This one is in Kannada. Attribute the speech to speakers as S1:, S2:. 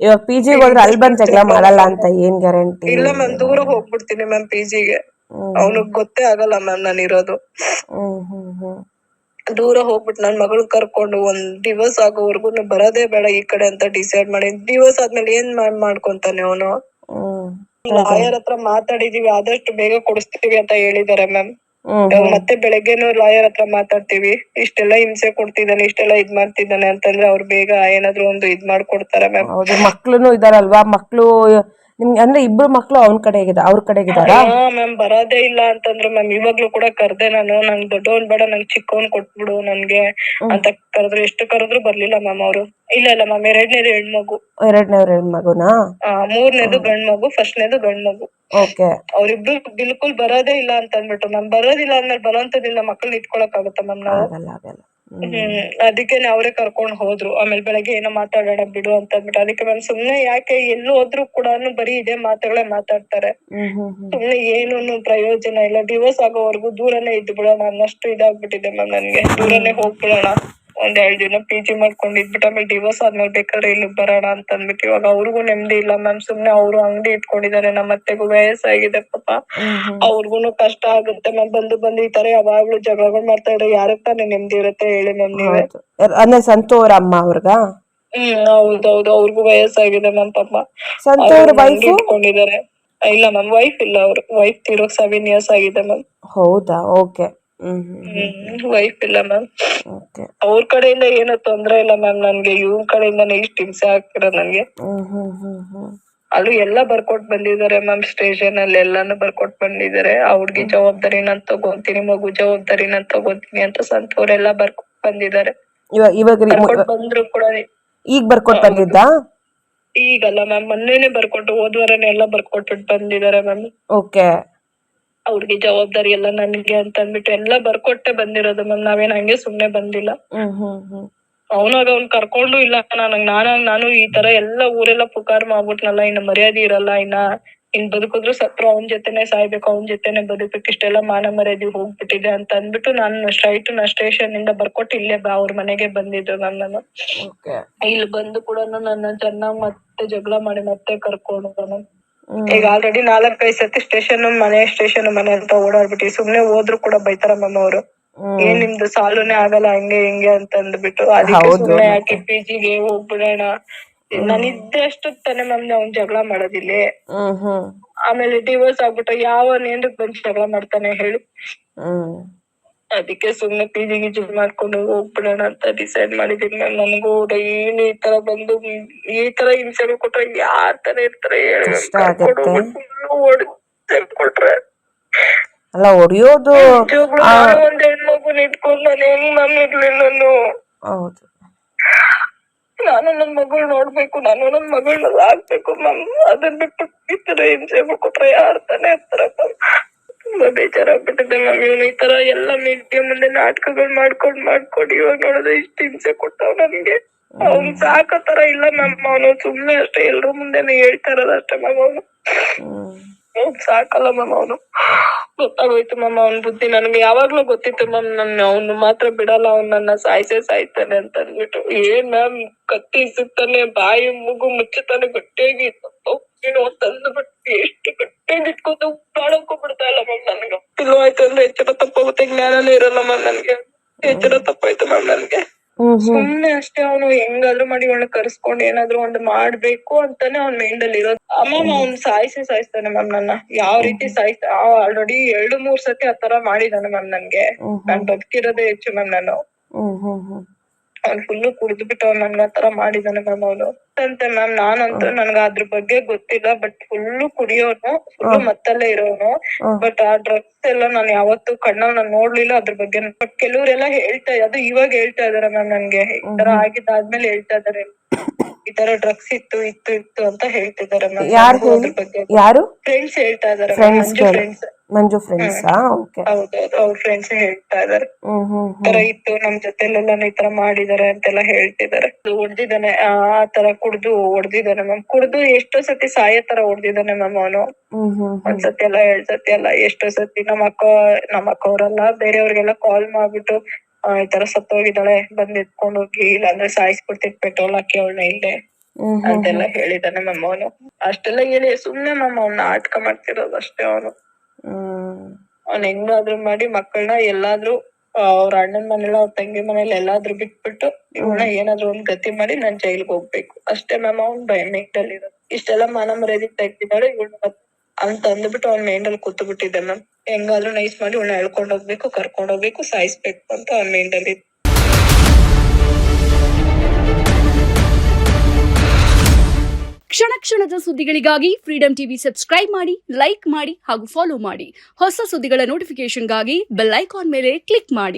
S1: ಇವಾಗ ಪಿ ಜಿಗೆ ಹೋದ್ರೆ ಅಲ್ಲಿ ಬಂದ್ ಜಗಳ ಮಾಡಲ್ಲ ಅಂತ ಏನ್ ಗ್ಯಾರಂಟಿ?
S2: ಇಲ್ಲ ಮ್ಯಾಮ್, ದೂರ ಹೋಗ್ಬಿಡ್ತೀನಿ ಮ್ಯಾಮ್ ಪಿಜಿಗೆ. ಅವನಿಗೆ ಗೊತ್ತೇ ಆಗಲ್ಲ ಮ್ಯಾಮ್ ನಾನಿರೋದು. ದೂರ ಹೋಗ್ಬಿಟ್ಟು ನನ್ ಮಗಳು ಕರ್ಕೊಂಡು ಒಂದ್ ದಿವಸ ಆಗೋವರ್ಗು ಬರೋದೇ ಬೇಡ ಈ ಕಡೆ ಅಂತ ಡಿಸೈಡ್ ಮಾಡಿ. ದಿವಸ ಆದ್ಮೇಲೆ ಏನ್ ಮಾಡ್ಕೊಂತಾನೆ ಅವನು. ಲಾಯರ್ ಹತ್ರ ಮಾತಾಡಿದೀವಿ, ಆದಷ್ಟು ಬೇಗ ಕೊಡಿಸ್ತೀವಿ ಅಂತ ಹೇಳಿದಾರೆ ಮ್ಯಾಮ್. ಮತ್ತೆ ಬೆಳಗ್ಗೆನು ಲಾಯರ್ ಹತ್ರ ಮಾತಾಡ್ತೀವಿ. ಇಷ್ಟೆಲ್ಲ ಹಿಂಸೆ ಕೊಡ್ತಿದ್ದಾನೆ, ಇಷ್ಟೆಲ್ಲ ಇದ್ ಮಾಡ್ತಿದ್ದಾನೆ ಅಂತಂದ್ರೆ ಅವ್ರು ಬೇಗ ಏನಾದ್ರು ಒಂದು ಇದ್ ಮಾಡ್ಕೊಡ್ತಾರೆ ಮ್ಯಾಮ್.
S1: ಹೌದು, ಮಕ್ಳುನು ಇದಾರಲ್ವಾ, ಮಕ್ಳು ನಿಮ್ಗೆ ಅಂದ್ರೆ ಇಬ್ರು ಮಕ್ಳು ಅವ್ರ ಕಡೆಗಿದಾರಾ?
S2: ಮ್ಯಾಮ್ ಬರೋದೇ ಇಲ್ಲ ಅಂತಂದ್ರು ಮ್ಯಾಮ್. ಇವಾಗ್ಲೂ ಕೂಡ ಕರ್ದೆ ನಾನು, ನಂಗ್ ದೊಡ್ಡವನ್ ಬೇಡ, ನಂಗ್ ಚಿಕ್ಕವನ್ ಕೊಟ್ಬಿಡು ನನ್ಗೆ ಅಂತ ಕರೆದ್ರು. ಎಷ್ಟು ಕರೆದ್ರು ಬರ್ಲಿಲ್ಲ ಮ್ಯಾಮ್ ಅವರು. ಇಲ್ಲ ಮ್ಯಾಮ್, ಎರಡನೇದು ಹೆಣ್ಮಗು.
S1: ಹೆಣ್ಮಗುನಾ?
S2: ಮೂರನೇದು ಗಂಡ್ ಮಗು, ಫಸ್ಟ್ನೇದು ಗಂಡ್ ಮಗು.
S1: ಓಕೆ.
S2: ಅವ್ರಿಬ್ರು ಬಿಲ್ಕುಲ್ ಬರೋದೇ ಇಲ್ಲ ಅಂತ ಅಂದ್ಬಿಟ್ಟು ಮ್ಯಾಮ್. ಬರೋದಿಲ್ಲ ಅಂದ್ಮೇಲೆ ಬಲವಂತದಿಂದ ಮಕ್ಕಳನ್ನ ಇಟ್ಕೊಳಕ್ ಆಗುತ್ತಾ ಮ್ಯಾಮ್ ನಾವು? ಅದಕ್ಕೆ ಅವರೇ ಕರ್ಕೊಂಡ್ ಹೋದ್ರು. ಆಮೇಲೆ ಬೆಳಗ್ಗೆ ಏನೋ ಮಾತಾಡೋಣ ಬಿಡು ಅಂತ ಅಂದ್ಬಿಟ್ಟು. ಅದಕ್ಕೆ ಮ್ಯಾಮ್ ಸುಮ್ನೆ ಯಾಕೆ ಎಲ್ಲೂ ಹೋದ್ರು ಕೂಡ ಬರೀ ಇದೇ ಮಾತುಗಳೇ ಮಾತಾಡ್ತಾರೆ. ಸುಮ್ನೆ ಏನು ಪ್ರಯೋಜನ ಇಲ್ಲ. ಡಿವೋರ್ಸ್ ಆಗೋವರೆಗೂ ದೂರನೇ ಇದ್ದು ಬಿಡೋಣ ಅನ್ನಷ್ಟು ಇದಾಗ್ಬಿಟ್ಟಿದೆ ಮ್ಯಾಮ್ ನನ್ಗೆ. ದೂರನೇ ಹೋಗ್ಬಿಡೋಣ, ಒಂದ್ 2 ದಿನ ಪಿಜಿ ಮಾಡ್ಕೊಂಡು ಇದ್ಬಿಟ್ಟು ಆಮೇಲೆ ಡಿವೋರ್ಸ್ ಆದ್ಮೇಲೆ ಬೇಕಾದ್ರೆ ಇಲ್ಲಿ ಬರೋಣ ಅಂತ ಅಂದ್ಬಿಟ್ಟು. ಇವಾಗ ಅವ್ರಿಗೂ ನೆಮ್ಮದಿ ಇಲ್ಲ ಮ್ಯಾಮ್. ಸುಮ್ನೆ ಅವರು ಅಂಗಡಿ ಇಟ್ಕೊಂಡಿದ್ದಾರೆ. ನಮ್ಮ ಅತ್ತೆಗೂ ವಯಸ್ಸಾಗಿದೆ ಪಾಪ. ಅವ್ರಿಗೂನು ಕಷ್ಟ ಆಗುತ್ತೆ ಮ್ಯಾಮ್. ಬಂದು ಈ ತರ ಯಾವಾಗ್ಲೂ ಜಗಳಗಳು ಮಾಡ್ತಾ ಇದ್ರೆ ಯಾರಕ್ ತಾನೇ ನೆಮ್ಮದಿ ಇರುತ್ತೆ ಹೇಳಿ ಮ್ಯಾಮ್ ನೀವೇ.
S1: ಅಂದ್ರೆ ಸಂತು ಅವ್ರ ಅಮ್ಮ ಅವ್ರಿಗ?
S2: ಹೌದೌದು, ಅವ್ರಿಗೂ ವಯಸ್ಸಾಗಿದೆ ಮ್ಯಾಮ್ ಪಾಪ.
S1: ಸಂತು ಅವ್ರ
S2: ಅಂಗಡಿ ಇಟ್ಕೊಂಡಿದ್ದಾರೆ. ಇಲ್ಲ ಮ್ಯಾಮ್, ವೈಫ್ ಇಲ್ಲ. ಅವ್ರು ವೈಫ್ ತೀರೋಗ್ 7 years ಆಗಿದೆ ಮ್ಯಾಮ್.
S1: ಹೌದಾ? ಓಕೆ.
S2: ವೈಫ್ ಇಲ್ಲ ಮ್ಯಾಮ್. ಅವ್ರ ಕಡೆಯಿಂದ ಏನೋ ತೊಂದ್ರೆ ಇಲ್ಲ ಮ್ಯಾಮ್ ನನ್ಗೆ. ಇವ್ರ ಕಡೆಯಿಂದಾನೇ ಇಷ್ಟ ಹಿಂಸೆ ಆಗ್ತಿರೋದು ನನ್ಗೆ. ಅದು ಎಲ್ಲ ಬರ್ಕೊಟ್ ಬಂದಿದ್ದಾರೆ ಮ್ಯಾಮ್. ಸ್ಟೇಷನ್ ಅಲ್ಲಿ ಎಲ್ಲಾನು ಬರ್ಕೊಟ್ ಬಂದಿದ್ದಾರೆ. ಆ ಹುಡ್ಗಿ ಜವಾಬ್ದಾರಿ ನಾನ್ ತಗೊಂತೀನಿ, ಮಗು ಜವಾಬ್ದಾರಿ ನಾನ್ ತಗೊಂತೀನಿ ಅಂತ ಸಂತೋರೆಲ್ಲ ಬರ್ಕೊಟ್ ಬಂದಿದ್ದಾರೆ. ಬಂದ್ರು ಕೂಡ
S1: ಈಗ ಬರ್ಕೊಟ್ ಬಂದಿದ್ದ?
S2: ಈಗಲ್ಲ ಮ್ಯಾಮ್, ಮೊನ್ನೆನೆ ಬರ್ಕೊಟ್ಟು ಹೋದ್ವಾರನೇ ಎಲ್ಲ ಬರ್ಕೊಟ್ಬಿಟ್ಟು ಬಂದಿದ್ದಾರೆ ಮ್ಯಾಮ್.
S1: ಓಕೆ.
S2: ಅವ್ರಿಗೆ ಜವಾಬ್ದಾರಿ ಎಲ್ಲ ನನ್ಗೆ ಅಂತ ಅಂದ್ಬಿಟ್ಟು ಎಲ್ಲ ಬರ್ಕೊಟ್ಟೆ ಬಂದಿರೋದು ಮ್ಯಾಮ್. ನಾವೇನ್ ಹಂಗೆ ಸುಮ್ನೆ ಬಂದಿಲ್ಲ. ಅವನಾಗ ಅವ್ನ್ ಕರ್ಕೊಂಡು ಇಲ್ಲ, ನಾನು ಈ ತರ ಎಲ್ಲ ಊರೆಲ್ಲ ಪುಕಾರ್ ಮಾಡ್ಬಿಟ್ನಲ್ಲ, ಇನ್ನ ಮರ್ಯಾದೆ ಇರಲ್ಲ, ಇನ್ ಬದುಕಿದ್ರು ಸತ್ರು ಅವನ್ ಜೊತೆನೆ ಸಾಯ್ಬೇಕು, ಅವನ್ ಜೊತೆನೆ ಬದುಕ್ಬೇಕು, ಇಷ್ಟೆಲ್ಲ ಮಾನ ಮರ್ಯಾದೆ ಹೋಗ್ಬಿಟ್ಟಿದೆ ಅಂತ ಅಂದ್ಬಿಟ್ಟು ನಾನು ಸ್ಟ್ರೈಟ್ ನಾ ಸ್ಟೇಷನ್ ಇಂದ ಬರ್ಕೊಟ್ಟು ಇಲ್ಲೇ ಅವ್ರ ಮನೆಗೆ ಬಂದಿದ್ದು ಮ್ಯಾಮ್. ನಾನು ಇಲ್ಲಿ ಬಂದು ಕೂಡ ನನ್ನ ಚೆನ್ನಾಗ್ ಮತ್ತೆ ಜಗಳ ಮಾಡಿ ಮತ್ತೆ ಕರ್ಕೊಂಡು ಮ್ಯಾಮ್. ಈಗ ಆಲ್ರೆಡಿ 4-5 ಸತಿ ಸ್ಟೇಷನ್ ಮನೆ ಅಂತ ಓಡಾಡ್ಬಿಟ್ಟು ಸುಮ್ನೆ ಹೋದ್ರು ಕೂಡ ಬೈತಾರ ಮ್ಯಾಮ್ ಅವರು. ಏನ್ ನಿಮ್ದು ಸಾಲುನೇ ಆಗಲ್ಲ ಹಂಗೆ ಹಿಂಗೆ ಅಂತ ಅಂದ್ಬಿಟ್ಟು. ಅದಕ್ಕೆ ಸುಮ್ನೆ ಯಾಕೆ ಪಿಜಿಗೆ ಹೋಗ್ಬಿಡೋಣ. ನಾನಿದ್ರೆ ಅಷ್ಟು ತಾನೆ ಮ್ಯಾಮ್ ಅವ್ನ್ ಜಗಳ ಮಾಡೋದಿಲ್ಲ. ಆಮೇಲೆ ಡಿವೋರ್ಸ್ ಆಗ್ಬಿಟ್ಟು ಏನ್ರಕ್ ಬಂದು ಜಗಳ ಮಾಡ್ತಾನೆ ಹೇಳು. ಅದಕ್ಕೆ ಸುಮ್ನೆ ಪಿಜಿ ಗಿಜಿ ಮಾಡ್ಕೊಂಡು ಹೋಗ್ಬಿಡೋಣ ಅಂತ ಡಿಸೈಡ್ ಮಾಡಿದೀನಿ ಮ್ಯಾಮ್. ನನಗೂ ಡೈಲಿ ಈ ತರ ಬಂದು ಈ ತರ ಹಿಂಸೆಗಳು ಕೊಟ್ರೆ ಯಾರ್ ತರ ಇರ್ತಾರೆ ಕೊಟ್ರೆ
S1: ಅಲ್ಲ ಹೊಡಿಯೋದು.
S2: ಒಂದ್ ಹೆಣ್ಮಗುನ ಇಟ್ಕೊಂಡು ನಾನು ಹೆಂಗ್ ಮ್ಯಾಮ್ ಇರ್ಲಿ ನಾನು? ನಾನು ನನ್ ಮಗಳು ನೋಡ್ಬೇಕು, ನಾನು ನನ್ ಮಗಳನ್ನ ಆಗ್ಬೇಕು ಮ್ಯಾಮ್. ಅದನ್ನ ಬಿಟ್ಟು ಈ ತರ ಹಿಂಸೆ ಕೊಟ್ರೆ ಯಾರ್ ತಾನೇ ಇರ್ತಾರ ಮ್ಯಾಮ್? ತುಂಬಾ ಬೇಜಾರಾಗ್ಬಿಟ್ಟಿದೆ ಮ್ಯಾಮ್. ಇವನು ಈ ತರ ಎಲ್ಲ ಮೀಡಿಯಾ ಮುಂದೆ ನಾಟಕಗಳು ಮಾಡ್ಕೊಂಡು ಇವಾಗ ನೋಡಿದ್ರೆ ಇಷ್ಟ ಹಿಂಸೆ ಕೊಟ್ಟವ್ ನನ್ಗೆ. ಅವ್ನ್ ಸಾಕೋ ತರ ಇಲ್ಲ ಮ್ಯಾಮ್. ಅವನು ಸುಮ್ನೆ ಅಷ್ಟೇ, ಎಲ್ರೂ ಮುಂದೆನೆ ಹೇಳ್ತಾ ಇರೋದು ಅಷ್ಟೇ ಮ್ಯಾಮ್. ಅವನು ಸಾಕಲ್ಲ ಮ್ಯಾಮ್. ಅವನು ಗೊತ್ತಾಗೋಯ್ತು ಮ್ಯಾಮ್ ಅವ್ನ್ ಬುದ್ಧಿ. ನನ್ಗೆ ಯಾವಾಗ್ಲೂ ಗೊತ್ತಿತ್ತು ಮ್ಯಾಮ್, ಅವ್ನು ಮಾತ್ರ ಬಿಡಲ್ಲ, ಅವ್ನ್ ನನ್ನ ಸಾಯ್ತಾನೆ ಅಂತ ಅಂದ್ಬಿಟ್ಟು. ಏನ್ ಮ್ಯಾಮ್, ಕತ್ತಿ ಸಿಗ್ತಾನೆ, ಬಾಯಿ ಮೂಗು ಮುಚ್ಚುತ್ತಾನೆ ಗಟ್ಟಿಯಾಗಿ ತಂದ್ಬಿಟ್ಟು ಎಷ್ಟು ಗಟ್ಟಿಯಾಗಿ ಇಟ್ಕೊಂಡು ಬಾಳಕ್ಕೂ ಬಿಡ್ತಾ ಇಲ್ಲ ಮ್ಯಾಮ್. ನನ್ಗೆ ಇಲ್ವಾಯ್ತು ಅಂದ್ರೆ ಎಚ್ಚರ ತಪ್ಪಾಗುತ್ತೆ, ಜ್ಞಾನನೇ ಇರಲ್ಲ ಮ್ಯಾಮ್ ನನ್ಗೆ. ಎಚ್ಚರ ತಪ್ಪಾಯ್ತು ಮ್ಯಾಮ್ ನನ್ಗೆ. ಸುಮ್ನೆ ಅಷ್ಟೇ ಅವನು ಹೆಂಗಾದ್ರೂ ಮಾಡಿ ಅವನ್ನ ಕರ್ಸ್ಕೊಂಡು ಏನಾದ್ರು ಒಂದು ಮಾಡ್ಬೇಕು ಅಂತಾನೆ ಅವ್ನ್ ಮೈಂಡ್ ಅಲ್ಲಿ ಇರೋದು. ಮ್ಯಾಮ್ ಅವ್ನ್ ಸಾಯ್ತಾನೆ ಮ್ಯಾಮ್ ನನ್ನ. ಯಾವ ರೀತಿ ಆಲ್ರೆಡಿ 2-3 ಸತಿ ಆತರ ಮಾಡಿದಾನೆ ಮ್ಯಾಮ್ ನನ್ಗೆ. ನಾನ್ ಬದುಕಿರೋದೇ ಹೆಚ್ಚು ಮ್ಯಾಮ್. ನಾನು ಅವ್ನ್ ಫುಲ್ಲು ಕುಡ್ದು ಬಿಟ್ಟು ಅವ್ನ್ ನನ್ಗ ಆತರ ಮಾಡಿದಾನೆ ಮ್ಯಾಮ್. ಅವನು ಅಂತೆ ಮ್ಯಾಮ್. ನಾನಂತೂ ನನ್ಗ ಅದ್ರ ಬಗ್ಗೆ ಗೊತ್ತಿಲ್ಲ, ಬಟ್ ಫುಲ್ಲು ಕುಡಿಯೋನು, ಫುಲ್ಲು ಮತ್ತಲ್ಲೇ ಇರೋನು. ಬಟ್ ಆ ಡ್ರಗ್ಸ್ ಎಲ್ಲ ನಾನು ಯಾವತ್ತೂ ಕಣ್ಣಲ್ಲಿ ನಾನು ನೋಡ್ಲಿಲ್ಲ ಅದ್ರ ಬಗ್ಗೆ. ಬಟ್ ಕೆಲವ್ರೆಲ್ಲ ಅದು ಇವಾಗ ಹೇಳ್ತಾ ಇದಾರೆ ಮ್ಯಾಮ್ ನನ್ಗೆ. ಈ ತರ ಆಗಿದ್ದಾದ್ಮೇಲೆ ಹೇಳ್ತಾ ಇದಾರೆ, ಈ ತರ ಡ್ರಗ್ಸ್ ಇತ್ತು ಅಂತ ಹೇಳ್ತಿದಾರೆ ಮ್ಯಾಮ್. ಅದ್ರ ಬಗ್ಗೆ ಫ್ರೆಂಡ್ಸ್ ಹೇಳ್ತಾ ಇದಾರೆ, ಮಂಜು ಫ್ರೆಂಡ್ಸ್. ಹೌದೌದು, ಅವ್ರ ಫ್ರೆಂಡ್ಸ್ ಹೇಳ್ತಾ ಇದಾರೆ ಈ ತರ ಇತ್ತು, ನಮ್ ಜೊತೆಲೆಲ್ಲ ಈ ತರ ಮಾಡಿದಾರೆ ಅಂತೆಲ್ಲ ಹೇಳ್ತಿದಾರೆ. ಹೊಡ್ದಿದ್ದಾನೆ, ಆ ತರ ಕುಡ್ದು ಹೊಡ್ದಿದ್ದಾನೆ ಮ್ಯಾಮ್. ಕುಡ್ದು ಎಷ್ಟೋ ಸತಿ ಸಾಯೋ ತರ ಹೊಡ್ದಿದ್ದಾನೆ ಮ್ಯಾಮ್ ಅವನು. 1 ಸತಿ ಅಲ್ಲ 2 ಸತಿ ಅಲ್ಲ, ಎಷ್ಟೋ ಸತಿ ನಮ್ಮ ಅಕ್ಕವ್ರೆಲ್ಲ ಬೇರೆಯವ್ರಿಗೆಲ್ಲ ಕಾಲ್ ಮಾಡ್ಬಿಟ್ಟು ಈ ತರ ಸತ್ತೋಗಿದ್ದಾಳೆ, ಬಂದ್ ಎತ್ಕೊಂಡ್ ಹೋಗಿ, ಇಲ್ಲಾಂದ್ರೆ ಸಾಯಿಸ್ಬಿಡ್ತೀನಿ ಪೆಟ್ರೋಲ್ ಹಾಕಿ ಅವಳನ್ನ ಇಲ್ಲೇ ಅಂತೆಲ್ಲ ಹೇಳಿದಾನೆ ಮ್ಯಾಮ್ ಅವನು. ಅಷ್ಟೆಲ್ಲ ಹೇಳಿ ಸುಮ್ನೆ ಮ್ಯಾಮ್ ಅವ್ನ ನಾಟಕ ಮಾಡ್ತಿರೋದು ಅಷ್ಟೇ. ಅವ್ನ್ ಹೆಂಗಾದ್ರು ಮಾಡಿ ಮಕ್ಕಳನ್ನ ಎಲ್ಲಾದ್ರೂ ಅವ್ರ ಅಣ್ಣನ ಮನೇಲಿ ಅವ್ರ ತಂಗಿ ಮನೇಲಿ ಎಲ್ಲಾದ್ರೂ ಬಿಟ್ಬಿಟ್ಟು ಇವ್ನ ಏನಾದ್ರು ಒಂದ್ ಗತಿ ಮಾಡಿ ನಾನ್ ಜೈಲ್ಗೆ ಹೋಗ್ಬೇಕು ಅಷ್ಟೇ ಮ್ಯಾಮ್ ಅವ್ನ್ ಮೈಂಡಲ್ ಇರೋದು. ಇಷ್ಟೆಲ್ಲ ಮಾನ ಮರ್ಯಾದೆ ತೆಗ್ದಿದ್ದಾಳೆ ಇವಳು ಅಂತ ಅಂದ್ಬಿಟ್ಟು ಅವ್ನ ಮೈಂಡಲ್ಲಿ ಕೂತು ಬಿಟ್ಟಿದ್ದೆ ಮ್ಯಾಮ್. ಹೆಂಗಾದ್ರೂ ನೈಸ್ ಮಾಡಿ ಇವಳನ್ನ ಎಳ್ಕೊಂಡ್ ಹೋಗ್ಬೇಕು, ಕರ್ಕೊಂಡ್ ಹೋಗ್ಬೇಕು, ಸಾಯಿಸ್ಬೇಕು ಅಂತ ಅವ್ನ ಮೈಂಡಲ್ಲಿ.
S3: ಕ್ಷಣ ಕ್ಷಣದ ಸುದ್ದಿಗಳಿಗಾಗಿ ಫ್ರೀಡಂ ಟಿವಿ ಸಬ್ಸ್ಕ್ರೈಬ್ ಮಾಡಿ, ಲೈಕ್ ಮಾಡಿ ಹಾಗೂ ಫಾಲೋ ಮಾಡಿ. ಹೊಸ ಸುದ್ದಿಗಳ ನೋಟಿಫಿಕೇಶನ್ಗಾಗಿ ಬೆಲ್ ಐಕಾನ್ ಮೇಲೆ ಕ್ಲಿಕ್ ಮಾಡಿ.